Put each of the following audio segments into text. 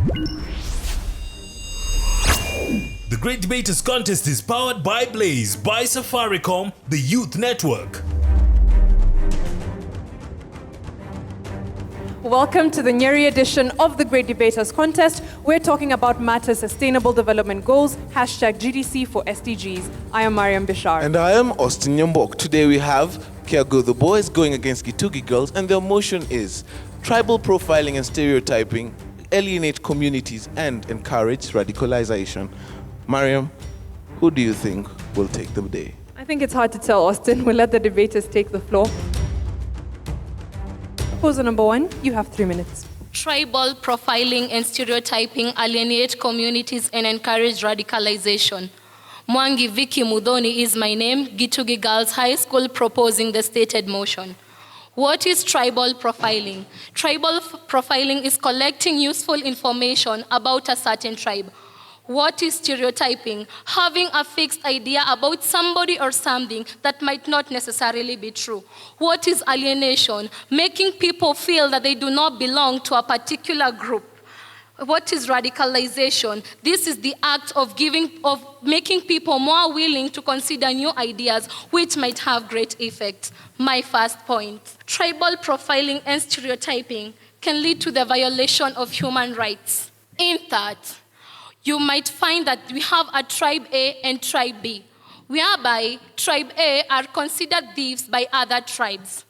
The Great Debaters Contest is powered by Blaze, by Safaricom, the Youth Network. Welcome to the Nyeri edition of the Great Debaters Contest. We're talking about matters Sustainable Development Goals, #GDC for SDGs. I am Mariam Bishar. And I am Austin Nyambok. Today we have Kiaguthu boys going against Gitugi girls, and their motion is tribal profiling and stereotyping, alienate communities, and encourage radicalization. Mariam, who do you think will take the day? I think it's hard to tell, Austin. We'll let the debaters take the floor. Proposal number 1, you have 3 minutes. Tribal profiling and stereotyping alienate communities and encourage radicalization. Mwangi Vicky Mudhoni is my name, Gitugi Girls High School, proposing the stated motion. What is tribal profiling? Tribal profiling is collecting useful information about a certain tribe. What is stereotyping? Having a fixed idea about somebody or something that might not necessarily be true. What is alienation? Making people feel that they do not belong to a particular group. What is radicalization? This is the act of making people more willing to consider new ideas which might have great effect. My first point. Tribal profiling and stereotyping can lead to the violation of human rights. In that, you might find that we have a tribe A and tribe B, whereby tribe A are considered thieves by other tribes.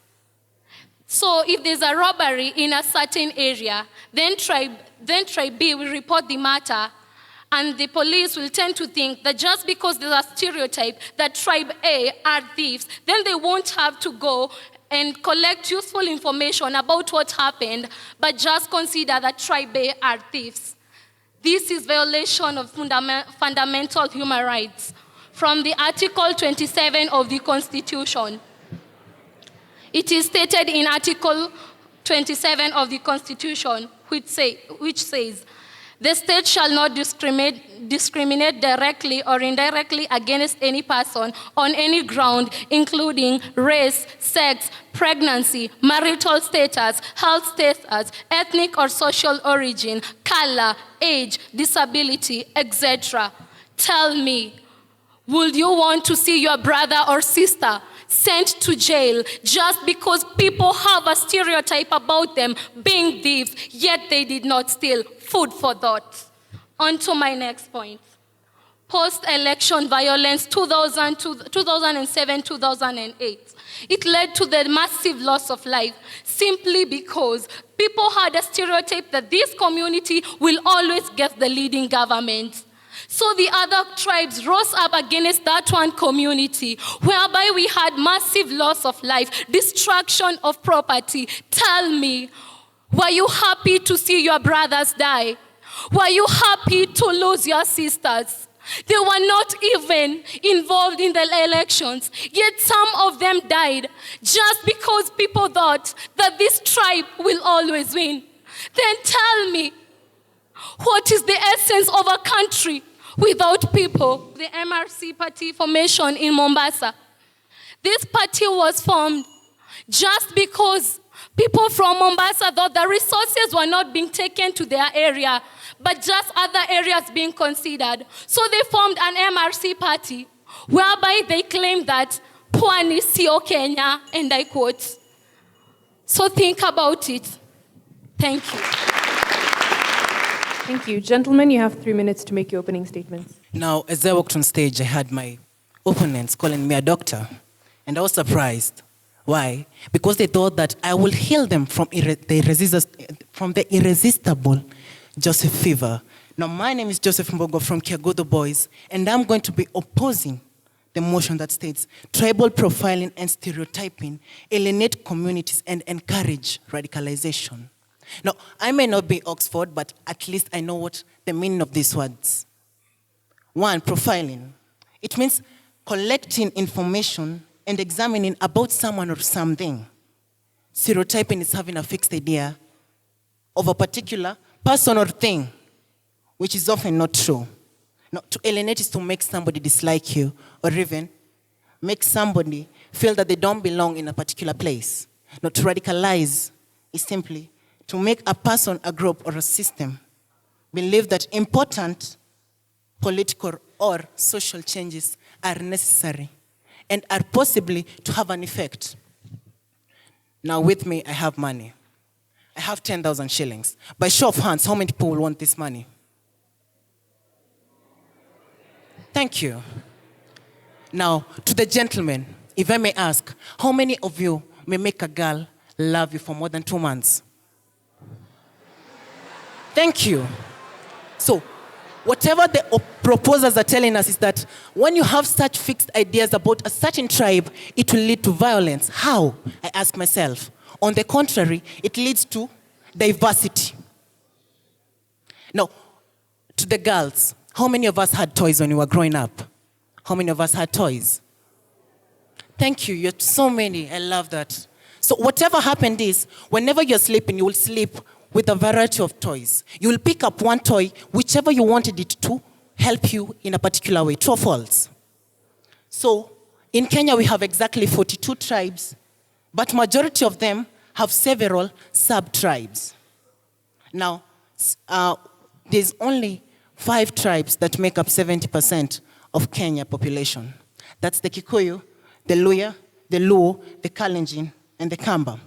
So if there's a robbery in a certain area, then tribe B will report the matter, and the police will tend to think that just because there's a stereotype that tribe A are thieves, then they won't have to go and collect useful information about what happened, but just consider that tribe A are thieves. This is violation of fundamental human rights. From the Article 27 of the Constitution, it is stated in Article 27 of the Constitution, which says, the state shall not discriminate directly or indirectly against any person on any ground, including race, sex, pregnancy, marital status, health status, ethnic or social origin, color, age, disability, etc. Tell me, would you want to see your brother or sister sent to jail just because people have a stereotype about them being thieves, yet they did not steal? Food for thought. On to my next point. Post-election violence 2007-2008. It led to the massive loss of life simply because people had a stereotype that this community will always get the leading government. So the other tribes rose up against that one community, whereby we had massive loss of life, destruction of property. Tell me, were you happy to see your brothers die? Were you happy to lose your sisters? They were not even involved in the elections, yet some of them died just because people thought that this tribe will always win. Then tell me, what is the essence of a country without people? The MRC party formation in Mombasa. This party was formed just because people from Mombasa thought the resources were not being taken to their area, but just other areas being considered. So they formed an MRC party, whereby they claimed that Pwani sio Kenya, and I quote. So think about it. Thank you. Thank you. Gentlemen, you have 3 minutes to make your opening statements. Now, as I walked on stage, I had my opponents calling me a doctor, and I was surprised. Why? Because they thought that I will heal them from the irresistible Joseph fever. Now, my name is Joseph Mbogo from Kiaguthu Boys, and I'm going to be opposing the motion that states tribal profiling and stereotyping alienate communities and encourage radicalization. Now, I may not be Oxford, but at least I know what the meaning of these words. 1, profiling. It means collecting information and examining about someone or something. Stereotyping is having a fixed idea of a particular person or thing, which is often not true. Now, to alienate is to make somebody dislike you, or even make somebody feel that they don't belong in a particular place. Now, to radicalize is simply to make a person, a group, or a system believe that important political or social changes are necessary and are possibly to have an effect. Now with me, I have money. I have 10,000 shillings. By show of hands, how many people will want this money? Thank you. Now, to the gentleman, if I may ask, how many of you may make a girl love you for more than 2 months? Thank you. So, whatever the proposers are telling us is that when you have such fixed ideas about a certain tribe, it will lead to violence. How? I ask myself. On the contrary, it leads to diversity. Now, to the girls, how many of us had toys when we were growing up? How many of us had toys? Thank you. You're so many. I love that. So whatever happened is, whenever you're sleeping, you will sleep with a variety of toys. You will pick up one toy, whichever you wanted it to help you in a particular way. True or false? So in Kenya, we have exactly 42 tribes, but majority of them have several sub-tribes. Now, there's only 5 tribes that make up 70% of Kenya population. That's the Kikuyu, the Luya, the Luo, the Kalenjin, and the Kamba.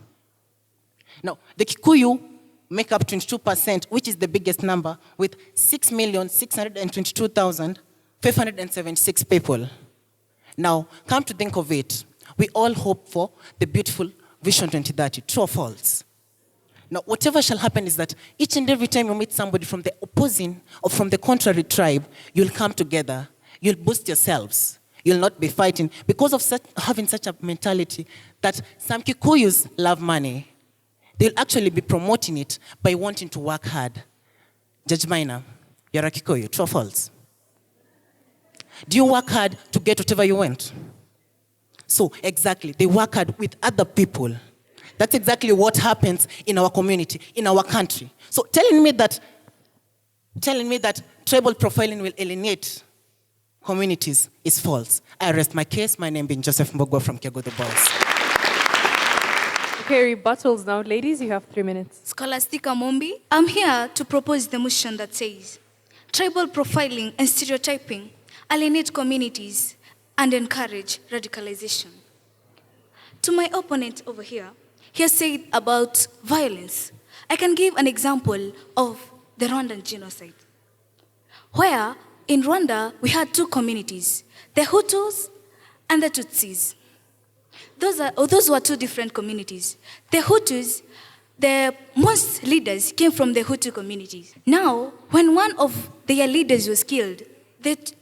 Now, the Kikuyu make up 22%, which is the biggest number, with 6,622,576 people. Now, come to think of it, we all hope for the beautiful Vision 2030, true or false? Now, whatever shall happen is that each and every time you meet somebody from the opposing or from the contrary tribe, you'll come together, you'll boost yourselves, you'll not be fighting because of having such a mentality that some Kikuyus love money. They'll actually be promoting it by wanting to work hard. Judge Minor, you're a Kikuyu, true or false? Do you work hard to get whatever you want? So, exactly, they work hard with other people. That's exactly what happens in our community, in our country. So, telling me that tribal profiling will alienate communities is false. I rest my case. My name being Joseph Mbogwa from Kiaguthu Boys. Okay, rebuttals now. Ladies, you have 3 minutes. Scholastica Mombi, I'm here to propose the motion that says tribal profiling and stereotyping alienate communities and encourage radicalization. To my opponent over here, he has said about violence. I can give an example of the Rwandan genocide, where in Rwanda we had 2 communities, the Hutus and the Tutsis. Those were 2 different communities. The Hutus, the most leaders came from the Hutu communities. Now, when one of their leaders was killed,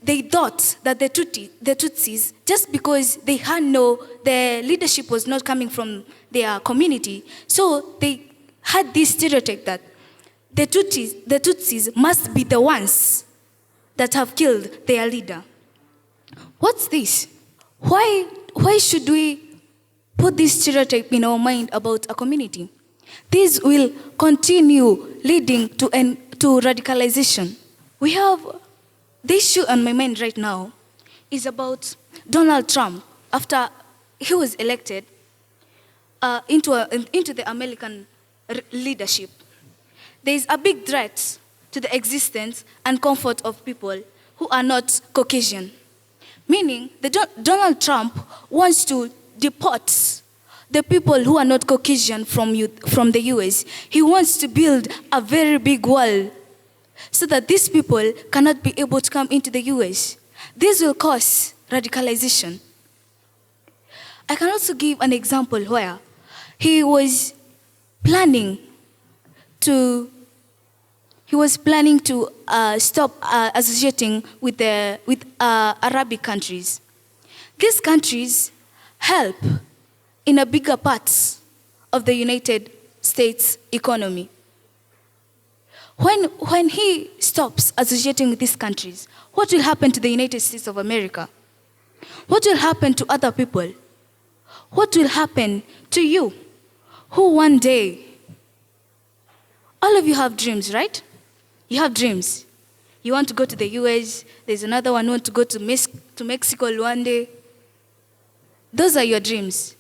they thought that the Tutsis, just because the leadership was not coming from their community, so they had this stereotype that the Tutsis must be the ones that have killed their leader. What's this? Why should we put this stereotype in our mind about a community? This will continue leading to radicalization. We have the issue on my mind right now is about Donald Trump after he was elected into the American leadership. There is a big threat to the existence and comfort of people who are not Caucasian. Meaning, Donald Trump wants to deport the people who are not Caucasian from the US. He wants to build a very big wall so that these people cannot be able to come into the US. This will cause radicalization. I can also give an example where he was planning to stop associating with Arabic countries. These countries help in a bigger parts of the United States economy. When he stops associating with these countries, what will happen to the United States of America? What will happen to other people? What will happen to you, who one day, all of you have dreams, right? You have dreams. You want to go to the US, there's another one who wants to go to Mexico one day. Those are your dreams.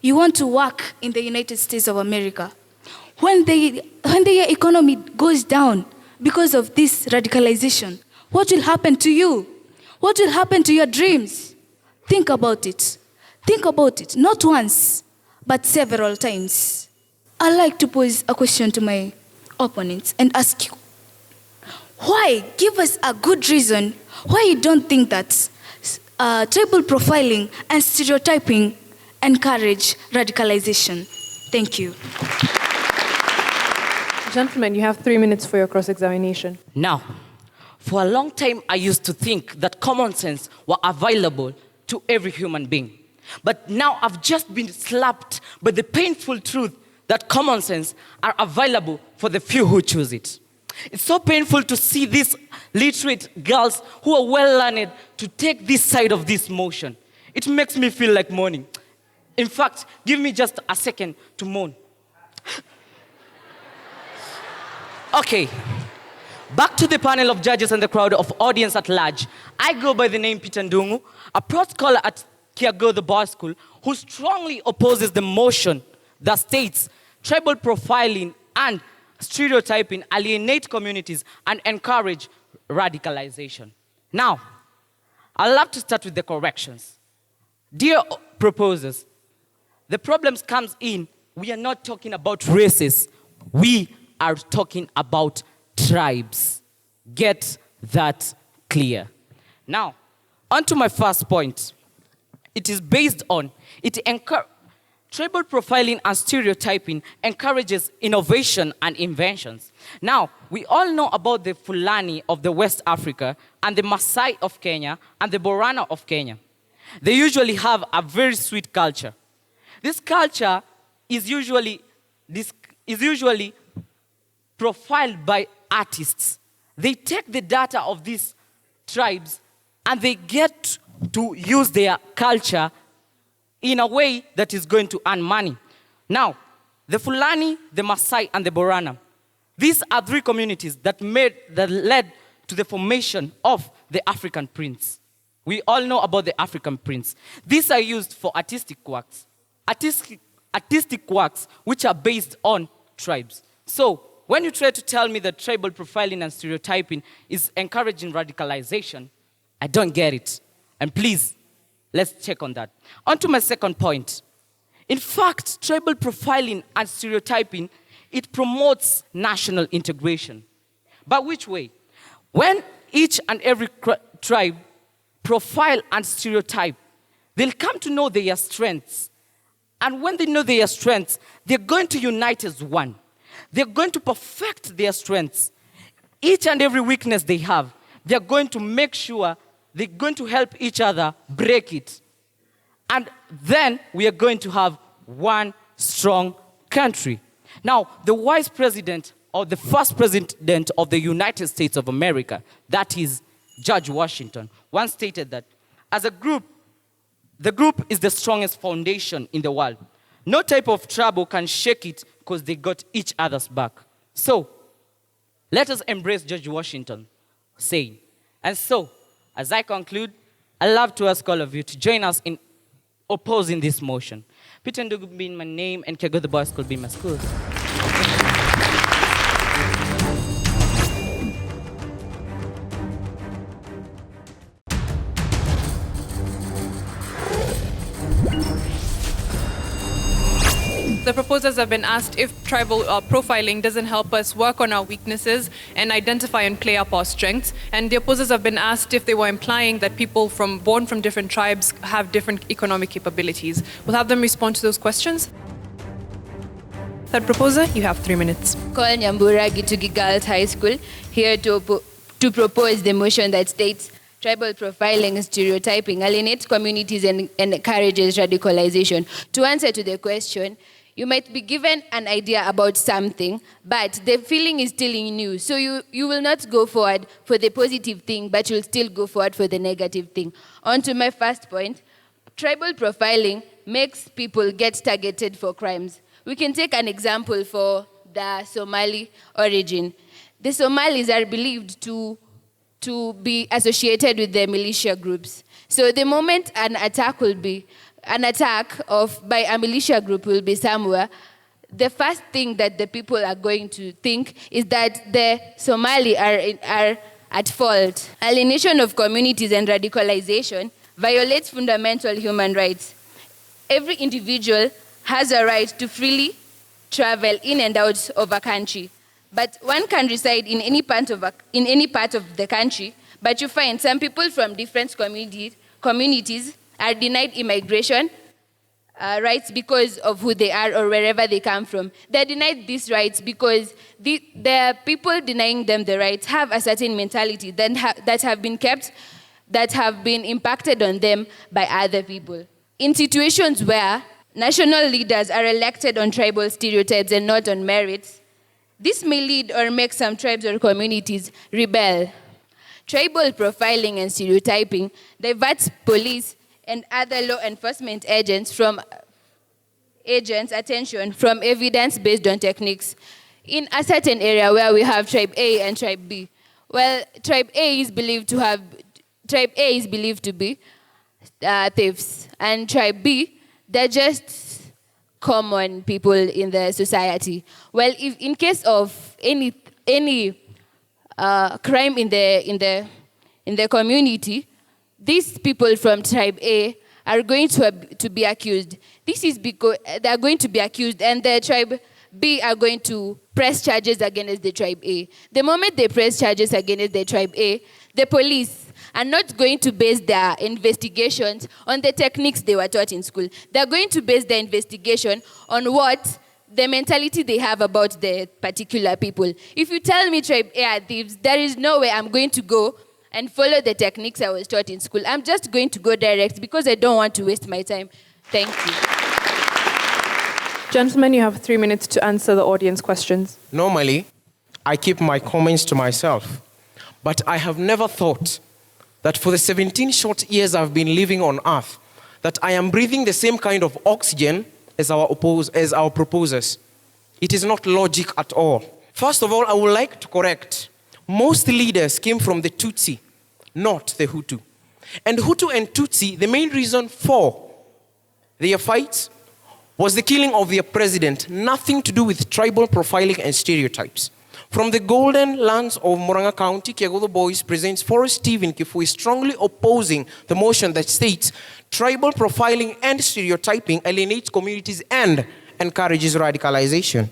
You want to work in the United States of America. When their economy goes down, because of this radicalization? What will happen to you? What will happen to your dreams? Think about it. Think about it, not once, but several times. I'd like to pose a question to my opponents and ask you, why? Give us a good reason why you don't think that tribal profiling and stereotyping encourage radicalization. Thank you. Gentlemen, you have 3 minutes for your cross-examination. Now, for a long time, I used to think that common sense were available to every human being. But now I've just been slapped by the painful truth that common sense are available for the few who choose it. It's so painful to see these literate girls who are well learned to take this side of this motion. It makes me feel like mourning. In fact, give me just a second to mourn. Okay, back to the panel of judges and the crowd of audience at large. I go by the name Peter Ndungu, a proud scholar at Kiaguthu Boys School who strongly opposes the motion that states tribal profiling and stereotyping alienate communities and encourage radicalization. Now, I'd love to start with the corrections. Dear proposers, the problems comes in, we are not talking about races. We are talking about tribes. Get that clear. Now, on to my first point. It is based on, tribal profiling and stereotyping encourages innovation and inventions. Now, we all know about the Fulani of the West Africa and the Maasai of Kenya and the Borana of Kenya. They usually have a very sweet culture. This culture is usually profiled by artists. They take the data of these tribes and they get to use their culture in a way that is going to earn money. Now, the Fulani, the Maasai, and the Borana, these are three communities that led to the formation of the African prints. We all know about the African prints. These are used for artistic works. Artistic works which are based on tribes. So, when you try to tell me that tribal profiling and stereotyping is encouraging radicalization, I don't get it. And please, let's check on that. On to my second point. In fact, tribal profiling and stereotyping, it promotes national integration. But which way? When each and every tribe profile and stereotype, they'll come to know their strengths. And when they know their strengths, they're going to unite as one. They're going to perfect their strengths. Each and every weakness they have, they're going to make sure they're going to help each other break it. And then we are going to have one strong country. Now, the vice president or the first president of the United States of America, that is George Washington, once stated that as a group, the group is the strongest foundation in the world. No type of trouble can shake it because they got each other's back. So, let us embrace George Washington saying. And so, as I conclude, I'd love to ask all of you to join us in opposing this motion. Peter Ndugu being my name and Kiaguthu Boys School being my school. The proposers have been asked if tribal profiling doesn't help us work on our weaknesses and identify and play up our strengths. And the opposers have been asked if they were implying that people born from different tribes have different economic capabilities. We'll have them respond to those questions. Third proposer, you have 3 minutes. Call Nyambura Gitugi Girls High School, here to propose the motion that states tribal profiling and stereotyping alienates communities and encourages radicalization. To answer to the question, you might be given an idea about something, but the feeling is still in you. So you will not go forward for the positive thing, but you'll still go forward for the negative thing. On to my first point, tribal profiling makes people get targeted for crimes. We can take an example for the Somali origin. The Somalis are believed to be associated with the militia groups. So the moment an attack by a militia group will be somewhere, the first thing that the people are going to think is that the Somali are at fault. Alienation of communities and radicalization violates fundamental human rights. Every individual has a right to freely travel in and out of a country. But one can reside in any part of the country, but you find some people from different communities are denied immigration rights because of who they are or wherever they come from. They're denied these rights because the people denying them the rights have a certain mentality that have been kept, that have been impacted on them by other people. In situations where national leaders are elected on tribal stereotypes and not on merits, this may lead or make some tribes or communities rebel. Tribal profiling and stereotyping diverts police and other law enforcement agents' attention from evidence based on techniques. In a certain area where we have tribe A and tribe B, well, tribe A is believed to be thieves, and tribe B, they're just common people in the society. Well, if in case of any crime in the community, these people from tribe A are going to be accused. This is because they are going to be accused, and the tribe B are going to press charges against the tribe A. The moment they press charges against the tribe A, the police are not going to base their investigations on the techniques they were taught in school. They're going to base their investigation on what the mentality they have about the particular people. If you tell me tribe A are thieves, there is no way I'm going to go and follow the techniques I was taught in school. I'm just going to go direct because I don't want to waste my time. Thank you. Gentlemen, you have 3 minutes to answer the audience questions. Normally, I keep my comments to myself, but I have never thought that for the 17 short years I've been living on earth, that I am breathing the same kind of oxygen as our proposers. It is not logic at all. First of all, I would like to correct. Most leaders came from the Tutsi, not the Hutu. And Hutu and Tutsi, the main reason for their fights was the killing of their president, nothing to do with tribal profiling and stereotypes. From the golden lands of Murang'a County, Kiaguthu Boys presents Forrest Stephen Kifui strongly opposing the motion that states tribal profiling and stereotyping alienates communities and encourages radicalization.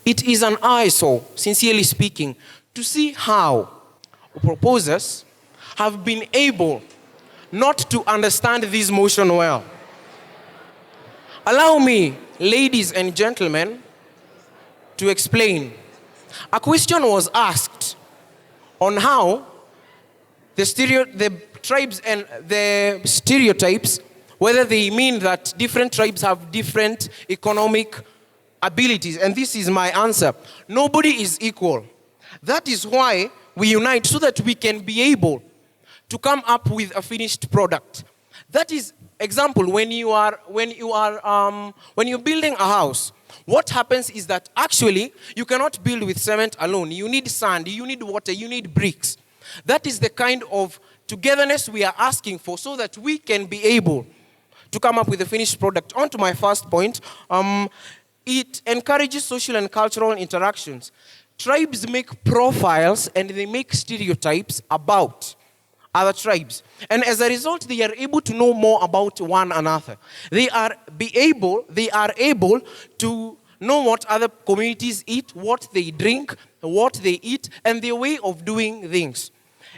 It is an eyesore, sincerely speaking, to see how proposers have been able not to understand this motion well. Allow me, ladies and gentlemen, to explain. A question was asked on how the tribes and the stereotypes, whether they mean that different tribes have different economic abilities. And this is my answer. Nobody is equal. That is why we unite, so that we can be able to come up with a finished product. That is example, when you're building a house, what happens is that actually you cannot build with cement alone. You need sand, you need water, you need bricks. That is the kind of togetherness we are asking for, so that we can be able to come up with a finished product. On to my first point, it encourages social and cultural interactions. Tribes make profiles and they make stereotypes about other tribes. And as a result, they are able to know more about one another. They are able to know what other communities eat, what they drink, what they eat, and their way of doing things.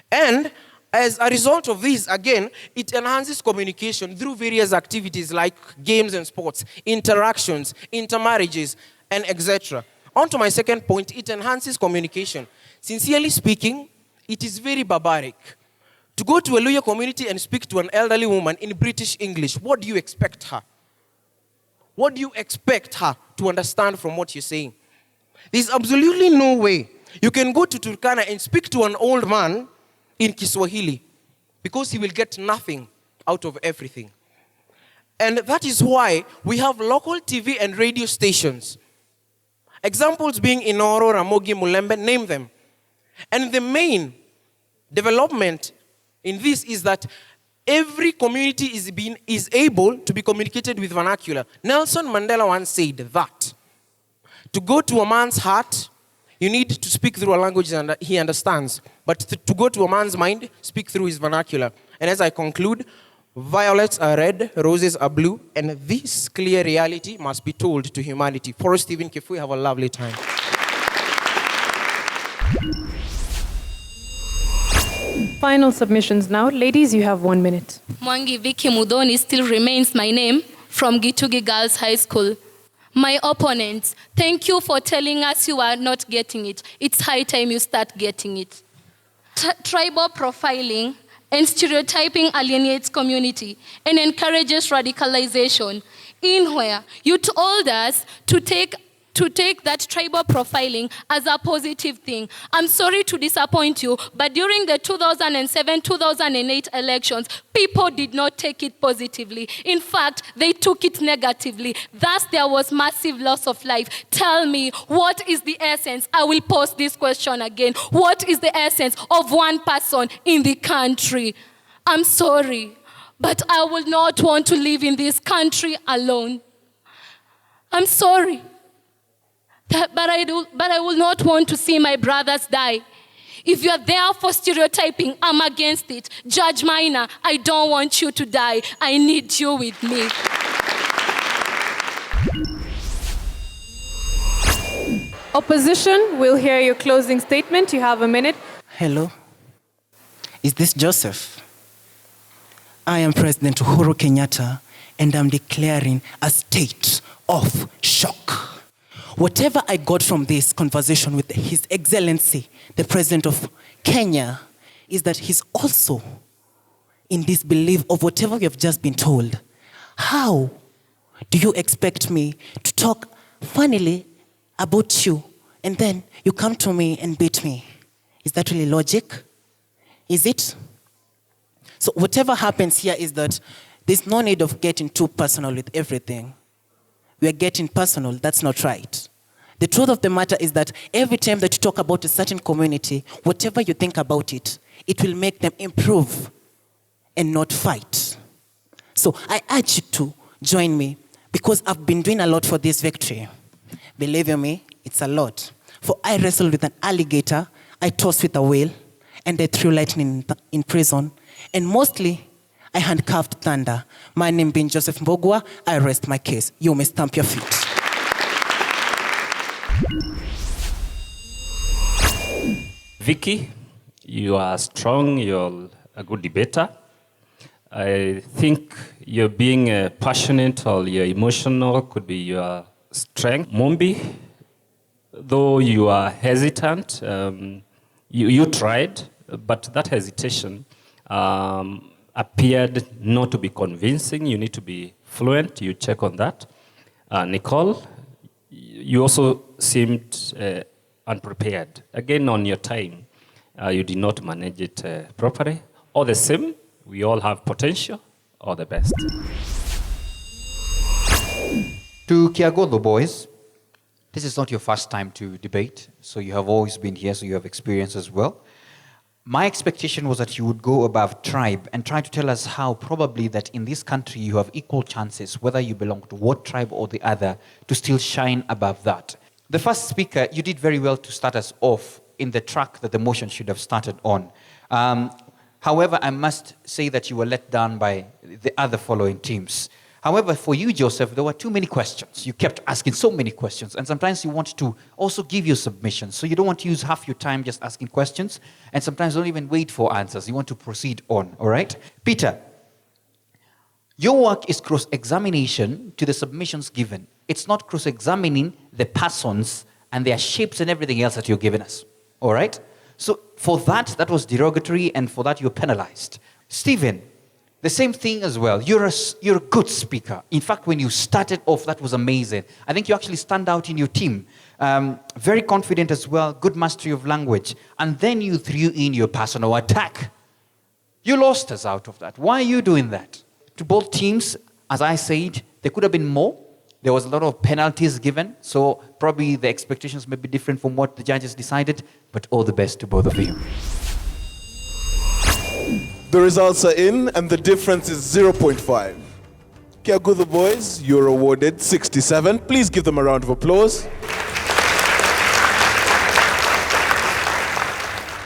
And as a result of this, again, it enhances communication through various activities like games and sports, interactions, intermarriages, and etc. On to my second point, it enhances communication. Sincerely speaking, it is very barbaric. To go to a Luya community and speak to an elderly woman in British English, what do you expect her? What do you expect her to understand from what you're saying? There's absolutely no way you can go to Turkana and speak to an old man in Kiswahili, because he will get nothing out of everything. And that is why we have local TV and radio stations. Examples being Inoro, Ramogi, Mulembe, name them. And the main development in this is that every community is able to be communicated with vernacular. Nelson Mandela once said that To go to a man's heart, you need to speak through a language that he understands. But to go to a man's mind, speak through his vernacular. And as I conclude, violets are red, roses are blue, and this clear reality must be told to humanity. For Stephen Kifui, have a lovely time. Final submissions now. Ladies, you have 1 minute. Mwangi Viki Mudhoni still remains my name from Gitugi Girls High School. My opponents, thank you for telling us you are not getting it. It's high time you start getting it. Tribal profiling and stereotyping alienates community and encourages radicalization. In where you told us to take that tribal profiling as a positive thing. I'm sorry to disappoint you, but during the 2007-2008 elections, people did not take it positively. In fact, they took it negatively. Thus, there was massive loss of life. Tell me, what is the essence? I will pose this question again. What is the essence of one person in the country? I'm sorry, but I will not want to live in this country alone. I'm sorry. But I will not want to see my brothers die. If you're there for stereotyping, I'm against it. Judge Minor, I don't want you to die. I need you with me. Opposition, we'll hear your closing statement. You have a minute. Hello. Is this Joseph? I am President Uhuru Kenyatta, and I'm declaring a state of shock. Whatever I got from this conversation with His Excellency, the President of Kenya, is that he's also in disbelief of whatever we have just been told. How do you expect me to talk funnily about you, and then you come to me and beat me? Is that really logic? Is it? So whatever happens here is that there's no need of getting too personal with everything. We are getting personal. That's not right. The truth of the matter is that every time that you talk about a certain community, whatever you think about it, it will make them improve and not fight. So I urge you to join me because I've been doing a lot for this victory. Believe you me, it's a lot. For I wrestled with an alligator, I tossed with a whale, and I threw lightning in prison. And mostly, I handcuffed thunder. My name being Joseph Mbogwa, I rest my case. You may stamp your feet. Vicky, you are strong, you're a good debater. I think you're being passionate or you're emotional could be your strength. Mumbi, though you are hesitant, you tried, but that hesitation appeared not to be convincing. You need to be fluent. You check on that. Nicole, you also seemed unprepared. Again, on your time, you did not manage it properly. All the same, we all have potential. All the best. To Kiaguthu boys, this is not your first time to debate, so you have always been here, so you have experience as well. My expectation was that you would go above tribe and try to tell us how probably that in this country you have equal chances, whether you belong to what tribe or the other, to still shine above that. The first speaker, you did very well to start us off in the track that the motion should have started on. However, I must say that you were let down by the other following teams. However, for you, Joseph, there were too many questions. You kept asking so many questions, and sometimes you want to also give your submissions. So you don't want to use half your time just asking questions, and sometimes don't even wait for answers. You want to proceed on, all right? Peter, your work is cross-examination to the submissions given. It's not cross-examining the persons and their shapes and everything else that you're giving us, all right? So for that, that was derogatory, and for that, you're penalized. Stephen, the same thing as well. You're a good speaker. In fact, when you started off, that was amazing. I think you actually stand out in your team. Very confident as well, good mastery of language. And then you threw in your personal attack. You lost us out of that. Why are you doing that? To both teams, as I said, there could have been more. There was a lot of penalties given, so probably the expectations may be different from what the judges decided, but all the best to both of you. The results are in, and the difference is 0.5. Kiaguthu boys, you're awarded 67. Please give them a round of applause.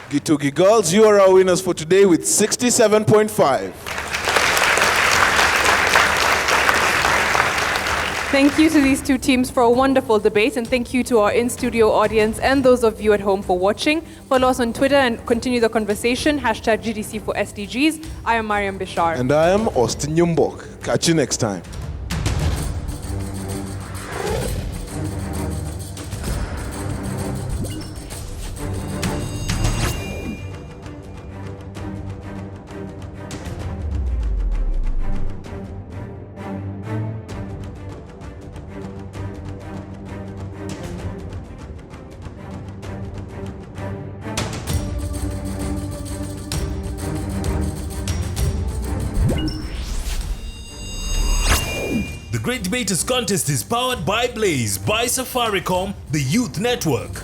Gitugi girls, you are our winners for today with 67.5. Thank you to these two teams for a wonderful debate, and thank you to our in-studio audience and those of you at home for watching. Follow us on Twitter and continue the conversation. #GDC for SDGs. I am Mariam Bishar. And I am Austin Yumbok. Catch you next time. The Great Debaters Contest is powered by Blaze, by Safaricom, the Youth Network.